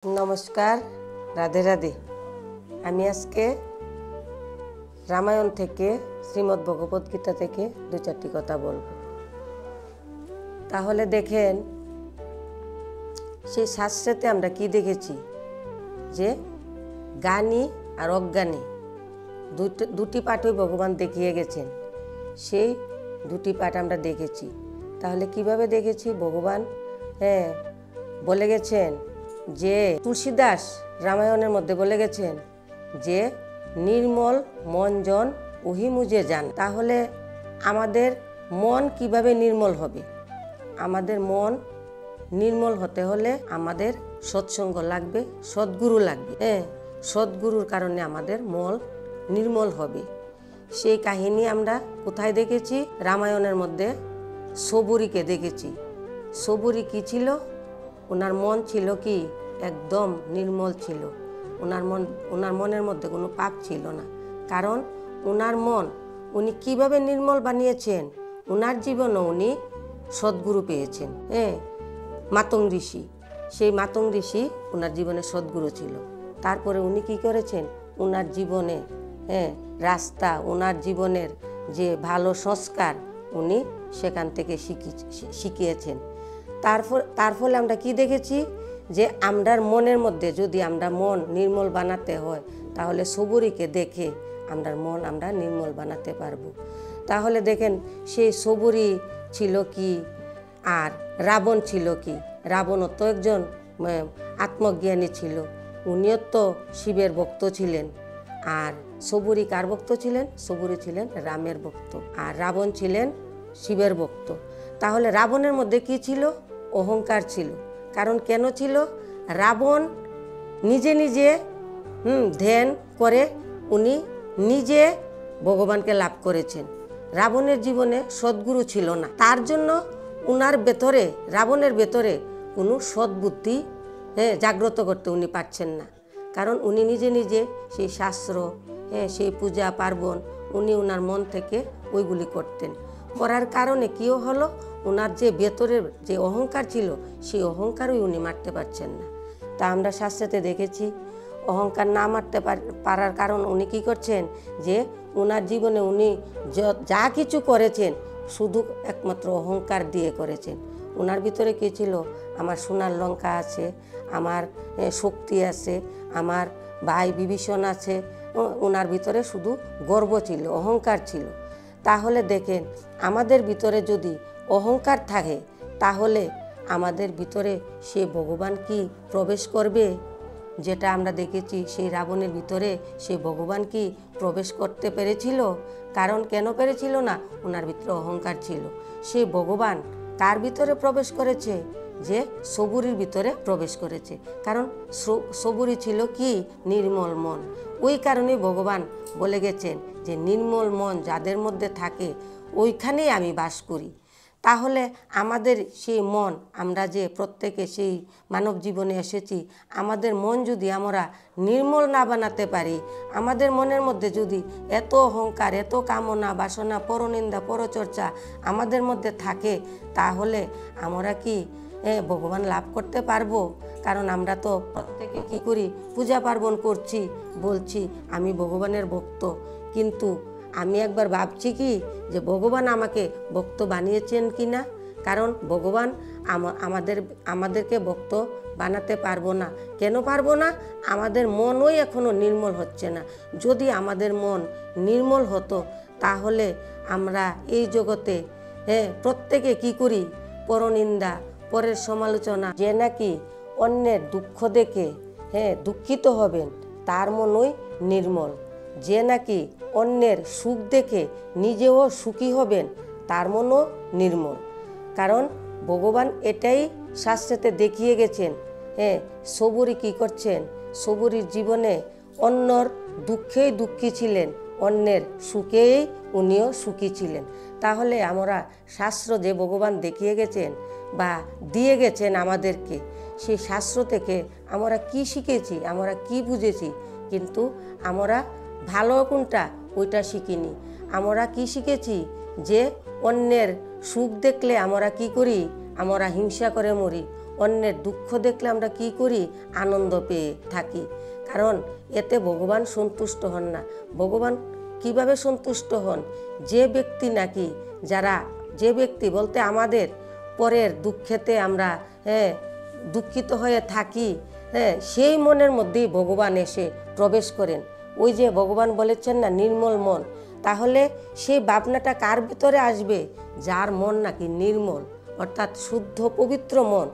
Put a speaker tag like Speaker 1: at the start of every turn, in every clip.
Speaker 1: नमस्कार, राधे राधे। आमी आजके रामायण थेके श्रीमद् भगवत गीता थेके दो चारटी कथा बोलबो। ताहले देखें सेई शास्त्रेते आमरा कि देखेछि जे ज्ञानी और अज्ञानी दुटी पाठই भगवान देखिए गेছেন। সেই দুটি পাঠ আমরা দেখেছি। তাহলে কিভাবে দেখেছি? ভগবান বলে গেছেন যে তুলসীদাস রামায়ণের মধ্যে বলে গেছেন যে নির্মল মন জন ওহি মুজে যান। তাহলে আমাদের মন কিভাবে নির্মল হবে? আমাদের মন নির্মল হতে হলে আমাদের সৎসঙ্গ লাগবে, সদ্গুরু লাগবে। সদ্গুরুর কারণে আমাদের মন নির্মল হবে। সেই কাহিনী আমরা কোথায় দেখেছি? রামায়ণের মধ্যে সবুরীকে দেখেছি। সবুরী কি ছিল? ওনার মন ছিল কি একদম নির্মল ছিল। ওনার মনের মধ্যে কোনো পাপ ছিল না। কারণ ওনার মন উনি কিভাবে নির্মল বানিয়েছেন? ওনার জীবনে উনি সদ্গুরু পেয়েছেন। মাতঙ্গ ঋষি, সেই মাতঙ্গ ঋষি ওনার জীবনে সদ্গুরু ছিল। তারপরে উনি কি করেছেন? ওনার জীবনে রাস্তা, ওনার জীবনের যে ভালো সংস্কার উনি সেখান থেকে শিখিয়েছেন। তার ফলে আমরা কি দেখেছি? যে আমরার মনের মধ্যে যদি আমরা মন নির্মল বানাতে হয় তাহলে সবুরীকে দেখে আমরার মন আমরা নির্মল বানাতে পারবো। তাহলে দেখেন সেই সবুরী ছিল কি আর রাবণ ছিল কি? রাবণও তো একজন আত্মজ্ঞানী ছিল, উনিও তো শিবের ভক্ত ছিলেন। আর সবুরী কার ভক্ত ছিলেন? সবুরী ছিলেন রামের ভক্ত, আর রাবণ ছিলেন শিবের ভক্ত। তাহলে রাবণের মধ্যে কি ছিল? অহংকার ছিল। কারণ কেন ছিল? রাবণ নিজে নিজে ধ্যান করে উনি নিজে ভগবানকে লাভ করেছেন। রাবণের জীবনে সদ্গুরু ছিল না। তার জন্য উনার ভেতরে, রাবণের ভেতরে কোনো সদ্বুদ্ধি জাগ্রত করতে উনি পারছেন না। কারণ উনি নিজে নিজে সেই শাস্ত্র, সেই পূজা পার্বণ উনি ওনার মন থেকে ওইগুলি করতেন। করার কারণে কিও হলো? ওনার যে ভেতরের যে অহংকার ছিল সেই অহংকারই উনি মারতে পারছেন না। তা আমরা শাস্ত্রেতে দেখেছি অহংকার না মারতে পারার কারণ উনি কি করছেন? যে ওনার জীবনে উনি যা কিছু করেছেন শুধু একমাত্র অহংকার দিয়ে করেছেন। ওনার ভিতরে কী ছিল? আমার সোনার লঙ্কা আছে, আমার শক্তি আছে, আমার ভাই বিভীষণ আছে। ওনার ভিতরে শুধু গর্ব ছিল, অহংকার ছিল। তাহলে দেখেন আমাদের ভিতরে যদি অহংকার থাকে তাহলে আমাদের ভিতরে সে ভগবান কি প্রবেশ করবে? যেটা আমরা দেখেছি সেই রাবণের ভিতরে সে ভগবান কি প্রবেশ করতে পেরেছিল? কারণ কেন পেরেছিল না? ওনার ভিতরে অহংকার ছিল। সেই ভগবান কার ভিতরে প্রবেশ করেছে? যে সবুরীর ভিতরে প্রবেশ করেছে। কারণ সবুরী ছিল কি নির্মল মন। ওই কারণেই ভগবান বলে গেছেন যে নির্মল মন যাদের মধ্যে থাকে ওইখানেই আমি বাস করি। তাহলে আমাদের সেই মন, আমরা যে প্রত্যেকে সেই মানব জীবনে এসেছি, আমাদের মন যদি আমরা নির্মল না বানাতে পারি, আমাদের মনের মধ্যে যদি এত অহংকার, এত কামনা বাসনা, পরনিন্দা, পরচর্চা আমাদের মধ্যে থাকে তাহলে আমরা কি ভগবান লাভ করতে পারবো? কারণ আমরা তো প্রত্যেকে কি করি? পূজা পার্বণ করছি, বলছি আমি ভগবানের ভক্ত, কিন্তু আমি একবার ভাবছি কি যে ভগবান আমাকে ভক্ত বানিয়েছেন কি না? কারণ ভগবান আমাদেরকে ভক্ত বানাতে পারবো না। কেন পারবো না? আমাদের মনই এখনো নির্মল হচ্ছে না। যদি আমাদের মন নির্মল হতো তাহলে আমরা এই জগতে প্রত্যেকে কি করি? পরনিন্দা, পরের সমালোচনা, যে নাকি অন্যের দুঃখ দেখে দুঃখিত হবেন তার মনই নির্মল। যে নাকি অন্যের সুখ দেখে নিজেও সুখী হবেন তার মনও নির্মল। কারণ ভগবান এটাই শাস্ত্রেতে দেখিয়ে গেছেন। সবুরী কী করছেন? সবুরীর জীবনে অন্যর দুঃখেই দুঃখী ছিলেন, অন্যের সুখেই উনিও সুখী ছিলেন। তাহলে আমরা শাস্ত্র যে ভগবান দেখিয়ে গেছেন বা দিয়ে গেছেন আমাদেরকে, সেই শাস্ত্র থেকে আমরা কি শিখেছি, আমরা কি বুঝেছি? কিন্তু আমরা ভালো কোনটা ওইটা শিখিনি। আমরা কি শিখেছি? যে অন্যের সুখ দেখলে আমরা কি করি? আমরা হিংসা করে মরি। অন্যের দুঃখ দেখলে আমরা কি করি? আনন্দ পেয়ে থাকি, কারণ এতে ভগবান সন্তুষ্ট হন না। ভগবান কিভাবে সন্তুষ্ট হন? যে ব্যক্তি নাকি যে ব্যক্তি বলতে আমাদের পরের দুঃখেতে আমরা দুঃখিত হয়ে থাকি, সেই মনের মধ্যেই ভগবান এসে প্রবেশ করেন। ওই যে ভগবান বলেছেন না, নির্মল মন। তাহলে সেই ভাবনাটা কার ভিতরে আসবে? যার মন নাকি নির্মল, অর্থাৎ শুদ্ধ পবিত্র মন।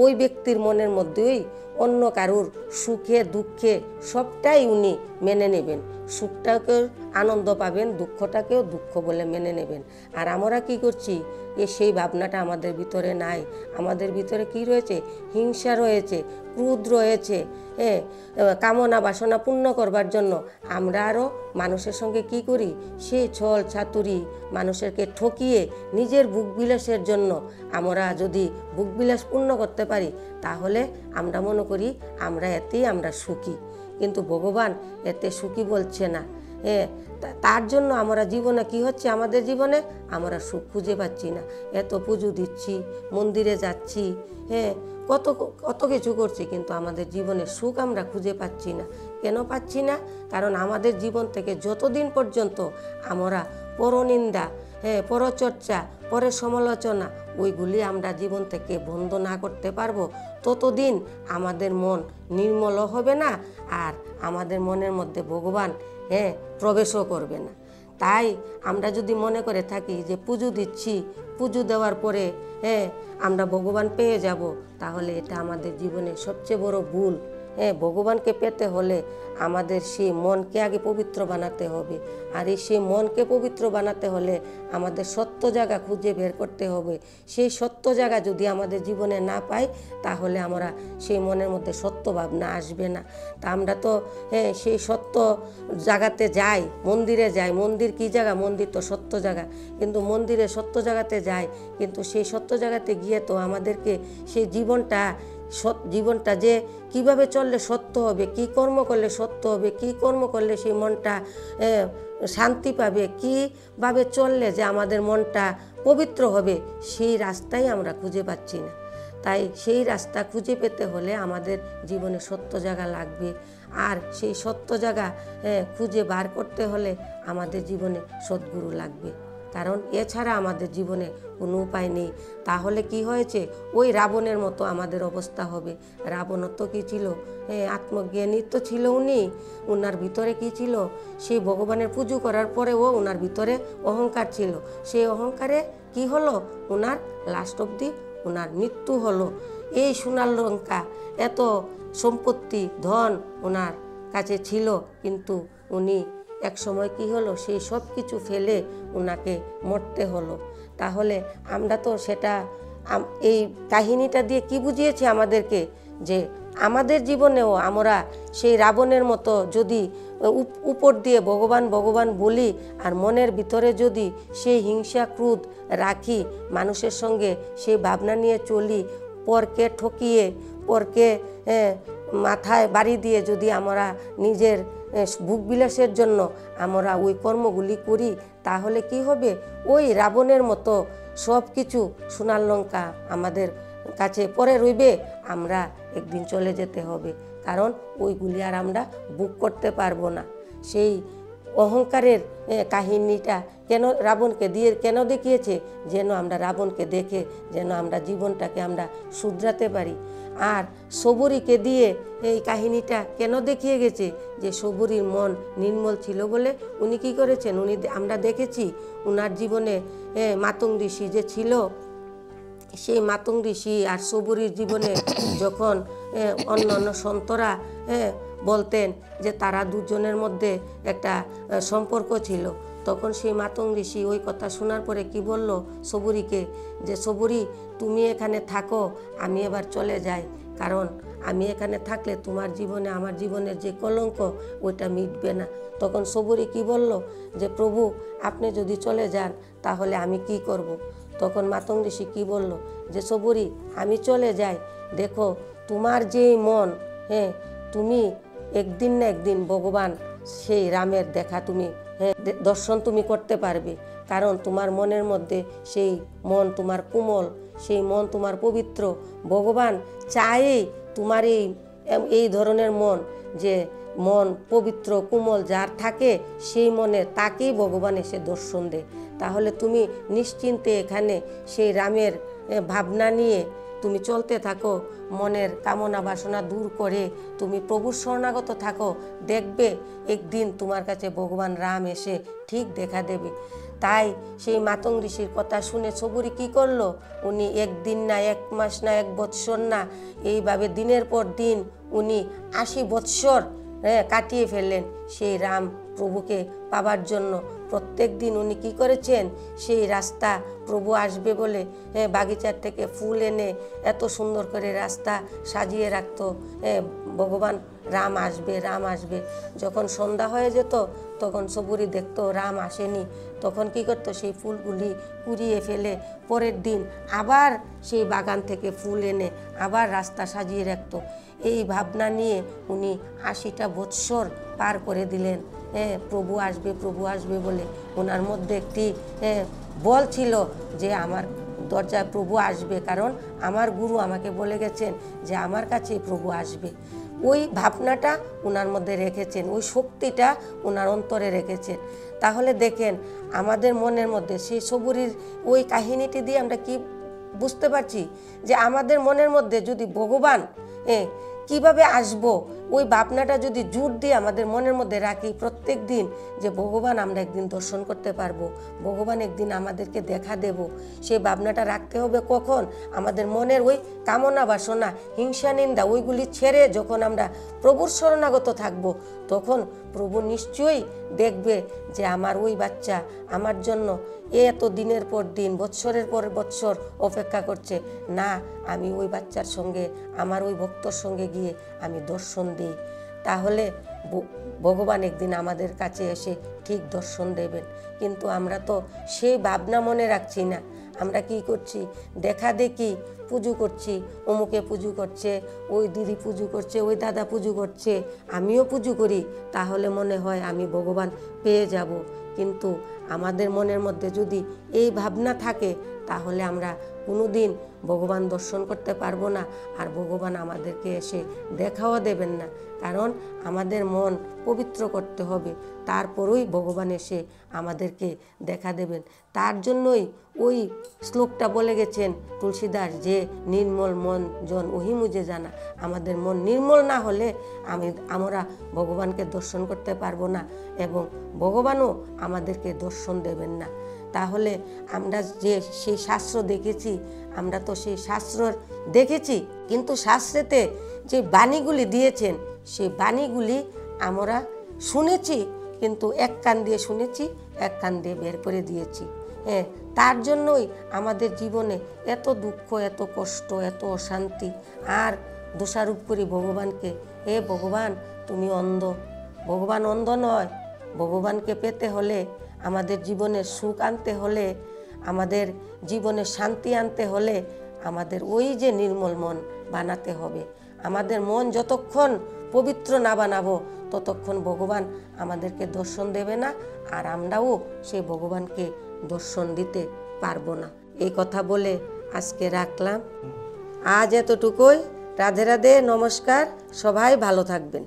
Speaker 1: ওই ব্যক্তির মনের মধ্যেই অন্য কারুর সুখে দুঃখে সবটাই উনি মেনে নেবেন। সুখটাকেও আনন্দ পাবেন, দুঃখটাকেও দুঃখ বলে মেনে নেবেন। আর আমরা কি করছি? সেই ভাবনাটা আমাদের ভিতরে নাই। আমাদের ভিতরে কি রয়েছে? হিংসা রয়েছে, ক্রোধ রয়েছে। কামনা বাসনা পূর্ণ করবার জন্য আমরা আরও মানুষের সঙ্গে কি করি? সেই ছল ছাতুরি মানুষেরকে ঠকিয়ে নিজের বুক বিলাসের জন্য আমরা যদি বুক বিলাস পূর্ণ করতে পারি, তাহলে আমরা মনে করি এতেই আমরা সুখী। কিন্তু ভগবান এতে সুখী বলছে না। তার জন্য আমরা জীবনে কি হচ্ছে? আমাদের জীবনে আমরা সুখ খুঁজে পাচ্ছি না। এত পুজো দিচ্ছি, মন্দিরে যাচ্ছি, কত কত কিছু করছি, কিন্তু আমাদের জীবনে সুখ আমরা খুঁজে পাচ্ছি না। কেন পাচ্ছি না? কারণ আমাদের জীবন থেকে যতদিন পর্যন্ত আমরা পরনিন্দা, পরচর্চা, পরের সমালোচনা ওইগুলি আমরা জীবন থেকে বন্ধ না করতে পারবো, ততদিন আমাদের মন নির্মলও হবে না, আর আমাদের মনের মধ্যে ভগবান প্রবেশও করবে না। তাই আমরা যদি মনে করে থাকি যে পুজো দিচ্ছি, পুজো দেওয়ার পরে আমরা ভগবান পেয়ে যাব, তাহলে এটা আমাদের জীবনে সবচেয়ে বড় ভুল। ভগবানকে পেতে হলে আমাদের সেই মনকে আগে পবিত্র বানাতে হবে। আর সেই মনকে পবিত্র বানাতে হলে আমাদের সত্য জায়গা খুঁজে বের করতে হবে। সেই সত্য জায়গা যদি আমাদের জীবনে না পাই, তাহলে আমরা সেই মনের মধ্যে সত্য ভাবনা আসবে না। তা আমরা তো সেই সত্য জায়গাতে যাই, মন্দিরে যাই। মন্দির কি জায়গা? মন্দির তো সত্য জায়গা। কিন্তু মন্দিরে সত্য জায়গাতে যাই, কিন্তু সেই সত্য জায়গাতে গিয়ে তো আমাদেরকে সেই জীবনটা যে কিভাবে চললে সত্য হবে, কি কর্ম করলে সত্য হবে, কি কর্ম করলে সেই মনটা শান্তি পাবে, কীভাবে চললে যে আমাদের মনটা পবিত্র হবে, সেই রাস্তাই আমরা খুঁজে পাচ্ছি না। তাই সেই রাস্তা খুঁজে পেতে হলে আমাদের জীবনে সত্য জায়গা লাগবে। আর সেই সত্য জায়গা খুঁজে বার করতে হলে আমাদের জীবনে সদ্গুরু লাগবে, কারণ এছাড়া আমাদের জীবনে কোনো উপায় নেই। তাহলে কি হয়েছে? ওই রাবণের মতো আমাদের অবস্থা হবে। রাবণও তো কী ছিল? আত্মজ্ঞানী তো ছিল উনি। ওনার ভিতরে কি ছিল? সেই ভগবানের পুজো করার পরেও ওনার ভিতরে অহংকার ছিল। সেই অহংকারে কি হলো? ওনার লাস্ট অবধি ওনার মৃত্যু হলো। এই সোনার লঙ্কা, এত সম্পত্তি ধন ওনার কাছে ছিল, কিন্তু উনি এক সময় কি হলো? সেই সব কিছু ফেলে ওনাকে মরতে হলো। তাহলে আমরা তো সেটা এই কাহিনীটা দিয়ে কি বুঝিয়েছে আমাদেরকে? যে আমাদের জীবনেও আমরা সেই রাবণের মতো যদি উপর দিয়ে ভগবান ভগবান বলি, আর মনের ভিতরে যদি সেই হিংসা ক্রোধ রাখি, মানুষের সঙ্গে সেই ভাবনা নিয়ে চলি, পরকে ঠকিয়ে, পরকে মাথায় বাড়ি দিয়ে যদি আমরা নিজের বুক বিলাসের জন্য আমরা ওই কর্মগুলি করি, তাহলে কি হবে? ওই রাবণের মতো সব কিছু সোনার লঙ্কা আমাদের কাছে পড়ে রইবে, আমরা একদিন চলে যেতে হবে। কারণ ওইগুলি আর আমরা বুক করতে পারবো না। সেই অহংকারের কাহিনীটা রাবণকে কেন দেখিয়েছে? যেন আমরা রাবণকে দেখে যেন আমরা জীবনটাকে আমরা শুধরাতে পারি। আর সবরীকে দিয়ে এই কাহিনীটা কেন দেখিয়ে গেছে? যে সবরীর মন নির্মল ছিল বলে উনি কি করেছেন? আমরা দেখেছি উনার জীবনে মাতঙ্গ ঋষি যে ছিল, সেই মাতঙ্গ ঋষি আর সবরীর জীবনে যখন অন্য অন্য সন্তরা বলতেন যে তারা দুজনের মধ্যে একটা সম্পর্ক ছিল, তখন সেই মাতঙ্গ ঋষি ওই কথা শোনার পরে কি বলল সবরীকে? যে সবরী, তুমি এখানে থাকো, আমি এবার চলে যাই, কারণ আমি এখানে থাকলে তোমার জীবনে আমার জীবনের যে কলঙ্ক ওইটা মিটবে না। তখন সবরী কি বলল? যে প্রভু, আপনি যদি চলে যান তাহলে আমি কি করব? তখন মাতঙ্গ ঋষি কী বলল? যে সবরী, আমি চলে যাই, দেখো তোমার যেই মন, তুমি একদিন না একদিন ভগবান সেই রামের দেখা তুমি দর্শন তুমি করতে পারবে, কারণ তোমার মনের মধ্যে সেই মন তোমার কোমল, সেই মন তোমার পবিত্র। ভগবান চায় তোমার এই ধরনের মন, যে মন পবিত্র কোমল যার থাকে সেই মনে তাকেই ভগবান এসে দর্শন দেয়। তাহলে তুমি নিশ্চিন্তে এখানে সেই রামের ভাবনা নিয়ে তুমি চলতে থাকো, মনের কামনা বাসনা দূর করে তুমি প্রভুর শরণাগত থাকো। দেখবে একদিন তোমার কাছে ভগবান রাম এসে ঠিক দেখা দেবে। তাই সেই মাতঙ্গ ঋষির কথা শুনে সবুরি কি করলো, উনি একদিন না, এক মাস না, এক বৎসর না, এইভাবে দিনের পর দিন উনি 80 বৎসর কাটিয়ে ফেললেন সেই রাম প্রভুকে পাবার জন্য। প্রত্যেক দিন উনি কী করেছেন, সেই রাস্তা প্রভু আসবে বলে বাগিচার থেকে ফুল এনে এত সুন্দর করে রাস্তা সাজিয়ে রাখতো। ভগবান রাম আসবে, রাম আসবে। যখন সন্ধ্যা হয়ে যেত তখন সবুরি দেখতো রাম আসেনি, তখন কি করতো, সেই ফুলগুলি কুড়িয়ে ফেলে পরের দিন আবার সেই বাগান থেকে ফুল এনে আবার রাস্তা সাজিয়ে রাখতো। এই ভাবনা নিয়ে উনি 80টা বৎসর পার করে দিলেন। প্রভু আসবে, প্রভু আসবে বলে ওনার মধ্যে একটি বল ছিল যে আমার দরজায় প্রভু আসবে, কারণ আমার গুরু আমাকে বলে গেছেন যে আমার কাছে প্রভু আসবে। ওই ভাবনাটা ওনার মধ্যে রেখেছেন, ওই শক্তিটা ওনার অন্তরে রেখেছেন। তাহলে দেখেন আমাদের মনের মধ্যে সেই সবুরির ওই কাহিনীটি দিয়ে আমরা কি বুঝতে পারছি, যে আমাদের মনের মধ্যে যদি ভগবান কিভাবে আসবো ওই ভাবনাটা যদি জোর দিয়ে আমাদের মনের মধ্যে রাখি প্রত্যেক দিন, যে ভগবান আমরা একদিন দর্শন করতে পারবো, ভগবান একদিন আমাদেরকে দেখা দেব, সেই ভাবনাটা রাখতে হবে। কখন আমাদের মনের ওই কামনা বাসনা হিংসা নিন্দা ওইগুলি ছেড়ে যখন আমরা প্রভুর শরণাগত থাকবো, তখন প্রভু নিশ্চয়ই দেখবে যে আমার ওই বাচ্চা আমার জন্য এত দিনের পর দিন, বৎসরের পর বৎসর অপেক্ষা করছে না, আমি ওই বাচ্চার সঙ্গে, আমার ওই ভক্তর সঙ্গে গিয়ে আমি দর্শন দিই। তাহলে ভগবান একদিন আমাদের কাছে এসে ঠিক দর্শন দেবেন। কিন্তু আমরা তো সেই ভাবনা মনে রাখছি না। আমরা কি করছি, দেখা দেখি পুজো করছি, অমুকে পুজো করছে, ওই দিদি পুজো করছে, ওই দাদা পুজো করছে, আমিও পুজো করি, তাহলে মনে হয় আমি ভগবান পেয়ে যাব। কিন্তু আমাদের মনের মধ্যে যদি এই ভাবনা থাকে তাহলে আমরা কোনোদিন ভগবান দর্শন করতে পারবো না, আর ভগবান আমাদেরকে এসে দেখাও দেবেন না। কারণ আমাদের মন পবিত্র করতে হবে, তারপরই ভগবান এসে আমাদেরকে দেখা দেবেন। তার জন্যই ওই শ্লোকটা বলে গেছেন তুলসীদাস, যে নির্মল মন জন ওহি মুঝে জানা। আমাদের মন নির্মল না হলে আমরা ভগবানকে দর্শন করতে পারবো না, এবং ভগবানও আমাদেরকে দর্শন দেবেন না। তাহলে আমরা যে সেই শাস্ত্র দেখেছি, আমরা তো সেই শাস্ত্র দেখেছি, কিন্তু শাস্ত্রেতে যে বাণীগুলি দিয়েছেন সেই বাণীগুলি আমরা শুনেছি, কিন্তু এক কান দিয়ে শুনেছি, এক কান দিয়ে বের করে দিয়েছি। তার জন্যই আমাদের জীবনে এত দুঃখ, এত কষ্ট, এত অশান্তি। আর দোষারোপ করি ভগবানকে, ভগবান তুমি অন্ধ। ভগবান অন্ধ নয়। ভগবানকে পেতে হলে, আমাদের জীবনে সুখ আনতে হলে, আমাদের জীবনে শান্তি আনতে হলে আমাদের ওই যে নির্মল মন বানাতে হবে। আমাদের মন যতক্ষণ পবিত্র না বানাবো ততক্ষণ ভগবান আমাদেরকে দর্শন দেবে না, আর আমরাও সেই ভগবানকে দর্শন দিতে পারবো না। এই কথা বলে আজকে রাখলাম। আজ এতটুকুই। রাধে রাধে, নমস্কার। সবাই ভালো থাকবেন।